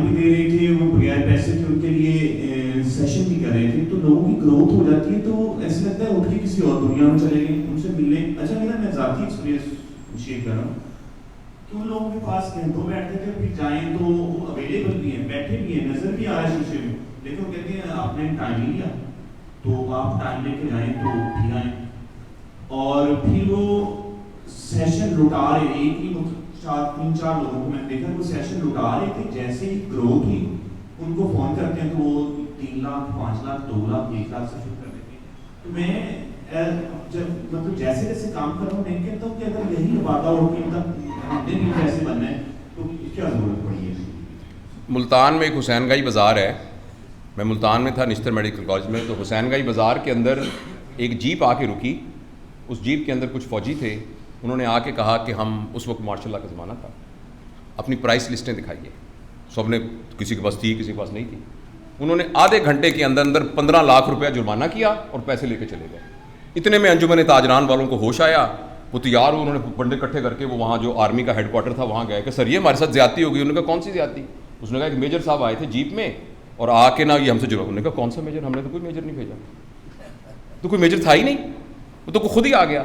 بھی دے رہے تھے, وہ بغیر پیسے کے ان کے لیے سیشن بھی کر رہے تھے, تو لوگوں کی گروتھ ہو جاتی ہے, تو ایسا لگتا ہے اٹھ کے کسی اور دنیا میں چلے گئے ان سے ملنے. اچھا میں ذاتی ایکسپیرینس شیئر کر رہا ہوں کہ ان لوگوں کے پاس گھنٹوں بیٹھتے تھے, پھر جائیں تو وہ اویلیبل بھی ہیں, بیٹھے بھی ہیں, نظر بھی آ رہا ہے شیشے میں, لیکن وہ کہتے ہیں آپ نے ٹائم نہیں لیا, تو آپ ٹائم لے کے جائیں تو پھر آئیں. اور پھر وہ سیشن لٹا رہے, ایک ہی 3-4 لوگوں کو میں نے دیکھا وہ سیشن لٹا رہے تھے, جیسے ہی گرو کی ان کو فون کرتے ہیں تو وہ 3 لاکھ 5 لاکھ 2 لاکھ 1 لاکھ سے شروع کر دیتے ہیں. تو میں جب مطلب جیسے جیسے کام کر رہا ہوں میں کہتا ہوں کہ اگر یہی وعدہ ہو کہ ہم نے بھی پیسے بننا ہے تو کیا ضرورت پڑی ہے. ملتان میں ایک حسین گائی بازار ہے, میں ملتان میں تھا نشتر میڈیکل کالج میں, تو حسین گائی بازار کے اندر ایک جیپ آ کے رکی, اس جیپ کے اندر کچھ فوجی تھے, انہوں نے آ کے کہا کہ ہم, اس وقت مارشل لا کا زمانہ تھا, اپنی پرائس لسٹیں دکھائیے. سب نے, کسی کے پاس تھی کسی کے پاس نہیں تھی. انہوں نے آدھے گھنٹے کے اندر 15 لاکھ روپیہ جرمانہ کیا اور پیسے لے کے چلے گئے. اتنے میں انجمن تاجران والوں کو ہوش آیا, وہ تیار ہو, انہوں نے بندے اکٹھے کر کے وہ وہاں جو آرمی کا ہیڈ کوارٹر تھا وہاں گئے کہ سر یہ ہمارے ساتھ زیادتی ہو گئی. انہوں نے کہا کون سی زیادتی؟ اس نے کہا کہ میجر صاحب آئے تھے جیپ میں اور آ کے نا یہ ہم سے جرم. انہوں نے کہا کون سا میجر؟ ہم نے تو کوئی میجر نہیں بھیجا, تو کوئی میجر تھا ہی نہیں, وہ تو خود ہی آ گیا.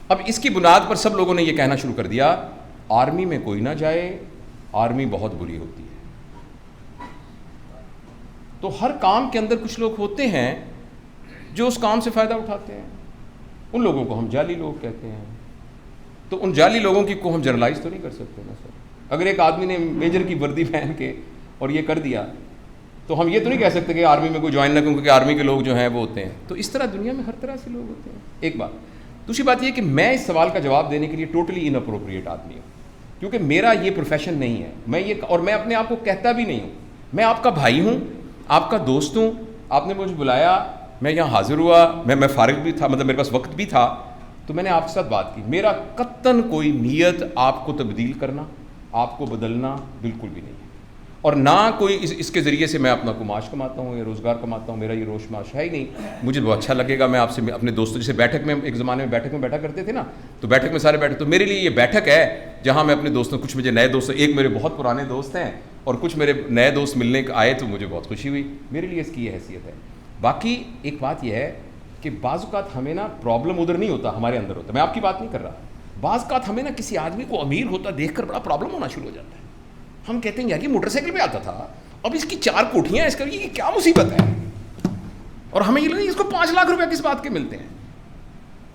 اب اس کی بنیاد پر سب لوگوں نے یہ کہنا شروع کر دیا آرمی میں کوئی نہ جائے, آرمی بہت بری ہوتی ہے. تو ہر کام کے اندر کچھ لوگ ہوتے ہیں جو اس کام سے فائدہ اٹھاتے ہیں, ان لوگوں کو ہم جعلی لوگ کہتے ہیں. تو ان جعلی لوگوں کی کو ہم جرنلائز تو نہیں کر سکتے نا سر. اگر ایک آدمی نے میجر کی وردی پہن کے اور یہ کر دیا تو ہم یہ تو نہیں کہہ سکتے کہ آرمی میں کوئی جوائن نہ کروں, کیونکہ آرمی کے لوگ جو ہیں وہ ہوتے ہیں. تو اس طرح دنیا میں ہر طرح سے لوگ ہوتے ہیں. ایک بات. دوسری بات یہ کہ میں اس سوال کا جواب دینے کے لیے ٹوٹلی ان اپروپریٹ آدمی ہوں, کیونکہ میرا یہ پروفیشن نہیں ہے. میں یہ, اور میں اپنے آپ کو کہتا بھی نہیں ہوں, میں آپ کا بھائی ہوں, آپ کا دوست ہوں. آپ نے مجھے بلایا, میں یہاں حاضر ہوا, میں فارغ بھی تھا, مطلب میرے پاس وقت بھی تھا, تو میں نے آپ کے ساتھ بات کی. میرا قطعاً کوئی نیت آپ کو تبدیل کرنا, آپ کو بدلنا بالکل بھی نہیں ہے, اور نہ کوئی اس کے ذریعے سے میں اپنا معاش کماتا ہوں یا روزگار کماتا ہوں. میرا یہ روش معاش ہے ہی نہیں. مجھے بہت اچھا لگے گا میں آپ سے اپنے دوستوں, جیسے بیٹھک میں ایک زمانے میں بیٹھک میں بیٹھا کرتے تھے نا, تو بیٹھک میں سارے بیٹھے, تو میرے لیے یہ بیٹھک ہے جہاں میں اپنے دوستوں, کچھ مجھے نئے دوست, ایک میرے بہت پرانے دوست ہیں اور کچھ میرے نئے دوست ملنے آئے, تو مجھے بہت خوشی ہوئی. میرے لیے اس کی یہ حیثیت ہے. باقی ایک بات یہ ہے کہ بعض اوقات ہمیں نا پرابلم ادھر نہیں ہوتا, ہمارے اندر ہوتا. میں آپ کی بات نہیں کر رہا. بعض اوقات ہمیں نا کسی آدمی کو امیر ہوتا دیکھ کر بڑا پرابلم ہونا شروع ہو جاتا ہے. ہم کہتے ہیں یار یہ موٹر سائیکل پہ آتا تھا, اب اس کی 4 کوٹھیاں, اس کا یہ کیا مصیبت ہے, اور ہمیں یہ لگتا ہے اس کو 5 لاکھ روپے کس بات کے ملتے ہیں,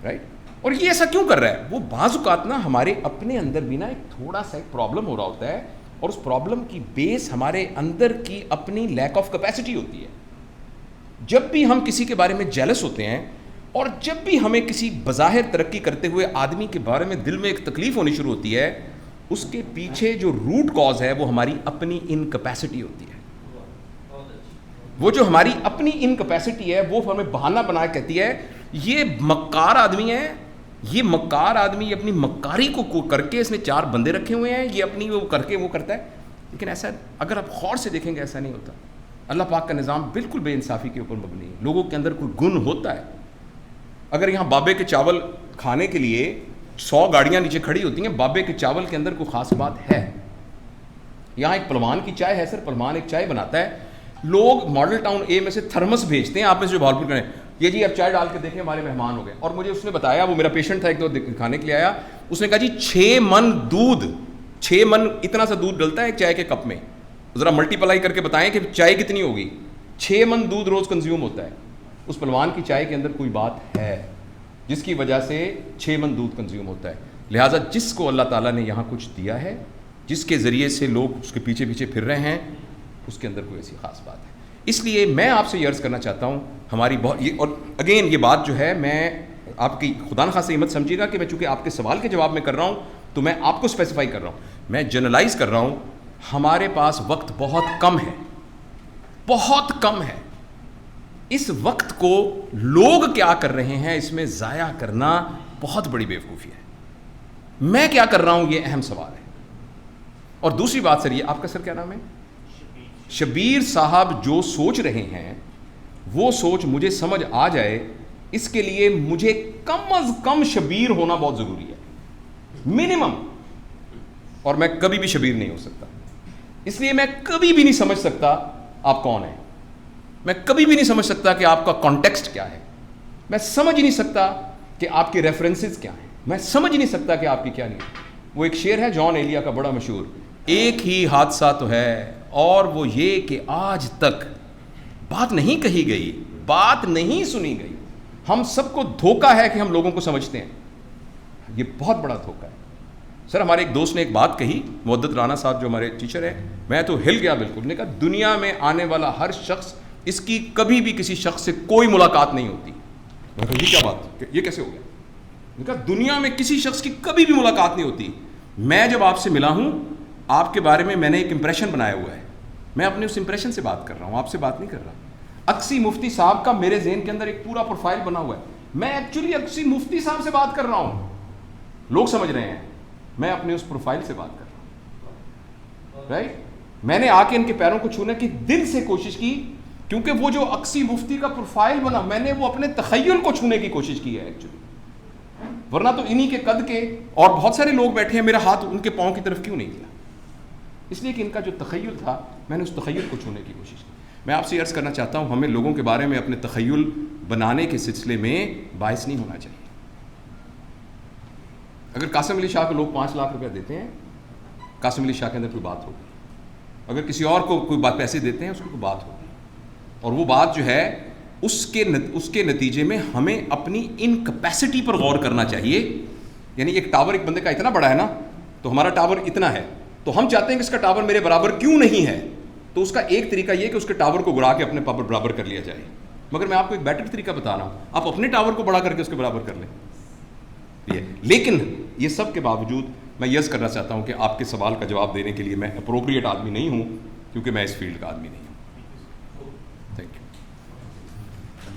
رائٹ. اور یہ ایسا کیوں کر رہا ہے؟ وہ بعض اوقات نا ہمارے اپنے اندر بھی نا ایک تھوڑا سا ایک پرابلم ہو رہا ہوتا ہے, اور اس پرابلم کی بیس ہمارے اندر کی اپنی لیک آف کیپیسٹی ہوتی ہے. جب بھی ہم کسی کے بارے میں جیلس ہوتے ہیں, اور جب بھی ہمیں کسی بظاہر ترقی کرتے ہوئے آدمی کے بارے میں دل میں ایک تکلیف ہونی شروع ہوتی ہے, اس کے پیچھے جو روٹ کاز ہے وہ ہماری اپنی انکیپیسٹی ہوتی ہے. وہ جو ہماری اپنی انکیپیسٹی ہے وہ ہمیں بہانہ بنا کے کہتی ہے یہ مکار آدمی ہے, یہ مکار آدمی اپنی مکاری کو کر کے اس نے 4 بندے رکھے ہوئے ہیں, یہ اپنی وہ کر کے وہ کرتا ہے. لیکن ایسا اگر آپ غور سے دیکھیں گے ایسا نہیں ہوتا. اللہ پاک کا نظام بالکل بے انصافی کے اوپر مبنی ہے. لوگوں کے اندر کوئی گن ہوتا ہے. اگر یہاں بابے کے چاول کھانے کے لیے 100 گاڑیاں نیچے کھڑی ہوتی ہیں, بابے کے چاول کے اندر کوئی خاص بات ہے. یہاں ایک پلوان کی چائے ہے سر, پلوان ایک چائے بناتا ہے, لوگ ماڈل ٹاؤن اے میں سے تھرمس بھیجتے ہیں, آپ میں سے جو بھاولپور کریں یہ جی اب چائے ڈال کے دیکھیں ہمارے مہمان ہو گئے. اور مجھے اس نے بتایا, وہ میرا پیشنٹ تھا ایک, دو کھانے کے لیے آیا, اس نے کہا جی 6 من دودھ, 6 من اتنا سا دودھ ڈلتا ہے ایک چائے کے کپ میں, ذرا ملٹی پلائی کر کے بتائیں کہ چائے کتنی ہوگی. 6 من دودھ روز کنزیوم ہوتا ہے. اس پلوان کی چائے کے اندر کوئی بات ہے جس کی وجہ سے 6 من دودھ کنزیوم ہوتا ہے. لہٰذا جس کو اللہ تعالیٰ نے یہاں کچھ دیا ہے, جس کے ذریعے سے لوگ اس کے پیچھے پیچھے پھر رہے ہیں, اس کے اندر کوئی ایسی خاص بات ہے. اس لیے میں آپ سے یہ عرض کرنا چاہتا ہوں, ہماری بہت یہ, اور اگین یہ بات جو ہے میں آپ کی خدا نخواستہ یہ مت سمجھیے گا کہ میں چونکہ آپ کے سوال کے جواب میں کر رہا ہوں تو میں آپ کو اسپیسیفائی کر رہا ہوں, میں جنرلائز کر رہا ہوں. ہمارے پاس وقت بہت کم ہے, بہت کم ہے. اس وقت کو لوگ کیا کر رہے ہیں اس میں ضائع کرنا بہت بڑی بیوقوفی ہے. میں کیا کر رہا ہوں یہ اہم سوال ہے. اور دوسری بات سر, یہ آپ کا سر کیا نام ہے؟ شبیر صاحب جو سوچ رہے ہیں وہ سوچ مجھے سمجھ آ جائے, اس کے لیے مجھے کم از کم شبیر ہونا بہت ضروری ہے, منیمم. اور میں کبھی بھی شبیر نہیں ہو سکتا. اس لیے میں کبھی بھی نہیں سمجھ سکتا آپ کون ہیں, میں کبھی بھی نہیں سمجھ سکتا کہ آپ کا کانٹیکسٹ کیا ہے, میں سمجھ ہی نہیں سکتا کہ آپ کے ریفرنسز کیا ہیں, میں سمجھ ہی نہیں سکتا کہ آپ کی کیا نہیں. وہ ایک شعر ہے جان ایلیا کا بڑا مشہور, ایک ہی حادثہ تو ہے اور وہ یہ کہ آج تک بات نہیں کہی گئی, بات نہیں سنی گئی. ہم سب کو دھوکہ ہے کہ ہم لوگوں کو سمجھتے ہیں, یہ بہت بڑا دھوکہ ہے. سر ہمارے ایک دوست نے ایک بات کہی, مودت رانا صاحب جو ہمارے ٹیچر ہیں, میں تو ہل گیا بالکل. نے کہا دنیا میں آنے والا ہر شخص, اس کی کبھی بھی کسی شخص سے کوئی ملاقات نہیں ہوتی. میں کہا یہ کیا بات, یہ کیسے ہو گیا؟ نے کہا دنیا میں کسی شخص کی کبھی بھی ملاقات نہیں ہوتی. میں جب آپ سے ملا ہوں, آپ کے بارے میں میں نے ایک امپریشن بنایا ہوا ہے, میں اپنے اس امپریشن سے بات کر رہا ہوں, آپ سے بات نہیں کر رہا. اکسی مفتی صاحب کا میرے ذہن کے اندر ایک پورا پروفائل بنا ہوا ہے, میں ایکچولی اکسی مفتی صاحب سے بات کر رہا ہوں. لوگ سمجھ رہے ہیں میں اپنے اس پروفائل سے بات کر رہا ہوں, رائٹ. میں نے آ کے ان کے پیروں کو چھونے کی دل سے کوشش کی, کیونکہ وہ جو اکسی مفتی کا پروفائل بنا, میں نے وہ اپنے تخیل کو چھونے کی کوشش کی ہے ایکچولی. ورنہ تو انہی کے قد کے اور بہت سارے لوگ بیٹھے ہیں, میرا ہاتھ ان کے پاؤں کی طرف کیوں نہیں گیا؟ اس لیے کہ ان کا جو تخیل تھا, میں نے اس تخیل کو چھونے کی کوشش کی. میں آپ سے عرض کرنا چاہتا ہوں, ہمیں لوگوں کے بارے میں اپنے تخیل بنانے کے سلسلے میں باعث نہیں ہونا چاہیے. اگر قاسم علی شاہ کو لوگ 5 لاکھ روپے دیتے ہیں, قاسم علی شاہ کے اندر کوئی بات ہوگی. اگر کسی اور کو کوئی بات پیسے دیتے ہیں, اس کو کوئی بات ہوگی. اور وہ بات جو ہے اس کے نتیجے میں ہمیں اپنی انکیپیسٹی پر غور کرنا چاہیے. یعنی ایک ٹاور ایک بندے کا اتنا بڑا ہے نا, تو ہمارا ٹاور اتنا ہے, تو ہم چاہتے ہیں کہ اس کا ٹاور میرے برابر کیوں نہیں ہے. تو اس کا ایک طریقہ یہ کہ اس کے ٹاور کو گڑا کے اپنے پاور برابر کر لیا جائے. مگر میں آپ کو ایک بیٹر طریقہ بتا رہا ہوں, آپ اپنے ٹاور کو بڑا کر کے اس کے برابر کر لیں. لیکن یہ سب کے باوجود میں یس کرنا چاہتا ہوں کہ آپ کے سوال کا جواب دینے کے لیے میں اپروپریٹ آدمی نہیں ہوں, کیونکہ میں اس فیلڈ کا آدمی نہیں ہوں. Thank you.